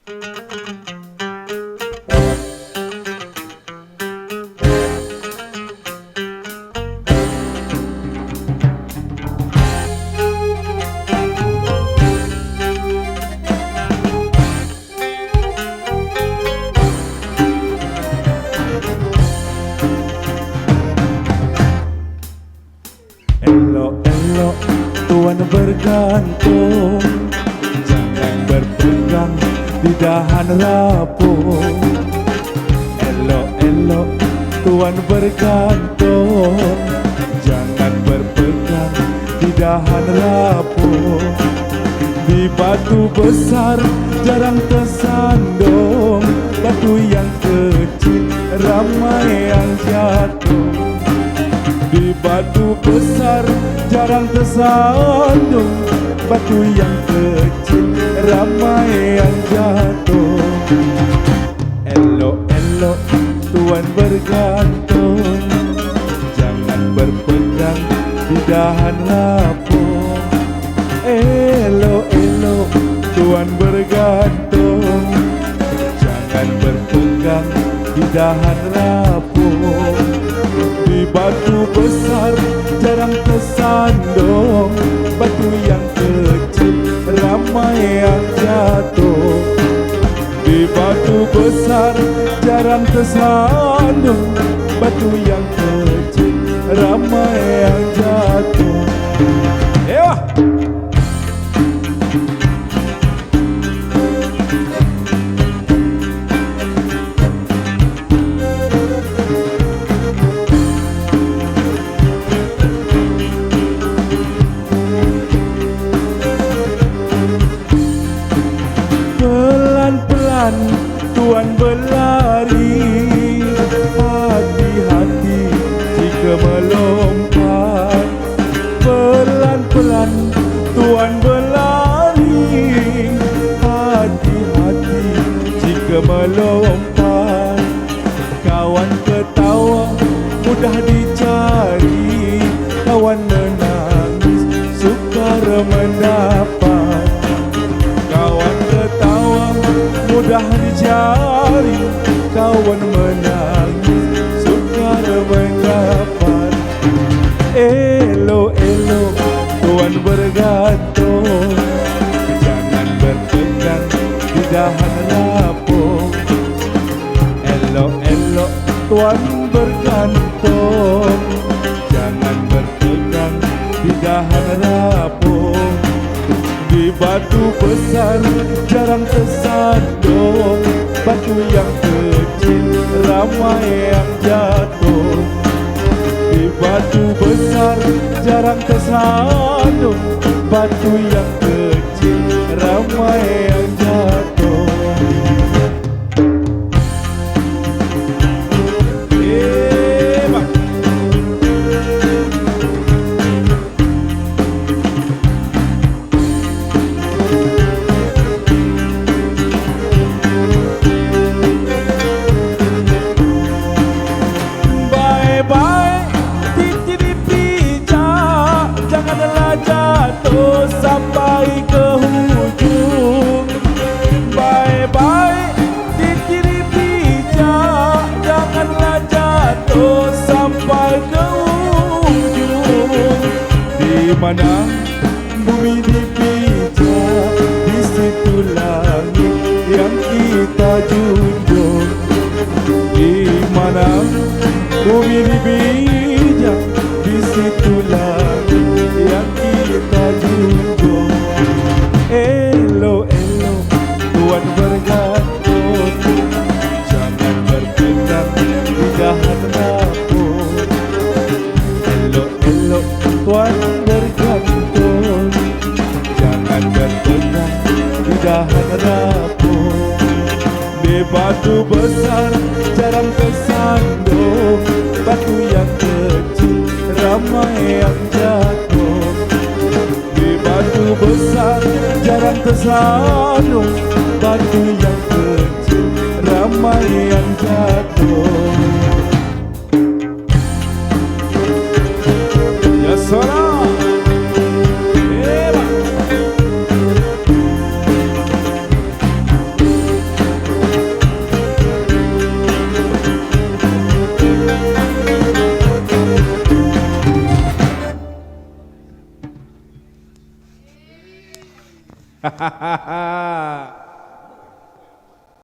Elok-elok tuan bergantung, jangan berpegang di dahan rapuh. Elok-elok tuan bergantung, jangan berpegang di dahan rapuh. Di batu besar jarang tersandung, batu yang kecil ramai yang jatuh. Di batu besar jarang tersandung, batu yang kecil ramai yang jatuh. Elok-elok tuan bergantung, jangan berpegang di dahan rapuh. Elok-elok tuan bergantung, jangan berpegang di dahan rapuh. Di batu besar jarang tersandung, batu yang kecil ramai yang jatuh. Di batu besar jarang tersandung, batu yang kecil ramai yang jatuh. Ewah! Pelan-pelan tuan berlari, hati-hati jika melompat. Pelan-pelan tuan berlari, hati-hati jika melompat. Kawan ketawa mudah dicari, kawan menangis sukar mendapat. Kawan ketawa mudah dicari, kawan menangis sukar mendapat. Elok-elok tuan bergantung, jangan berpegang di dahan rapuh. Elok-elok tuan bergantung, jangan berpegang di dahan rapuh. Di batu besar jarang tersandung, batu yang kecil ramai yang jatuh. Di batu besar jarang tersandung, batu yang kecil ramai yang jatuh. Jatuh sampai ke hujung. Bye-bye titiri pijak, janganlah jatuh sampai ke hujung. Di mana bumi dipijak, di situ langit yang kita junjung. Di mana bumi dipijak, di situ langit yang kita junjung. Elok-elok tuan bergantung, jangan berpegang di dahan rapuh. Elok-elok tuan bergantung, jangan berpegang di dahan rapuh. Di batu besar jarang tersandung, batu yang kecil ramai yang jatuh. Di batu besar jarang tersandung, batu yang kecil ramai yang jatuh. Ya salam. Hahaha.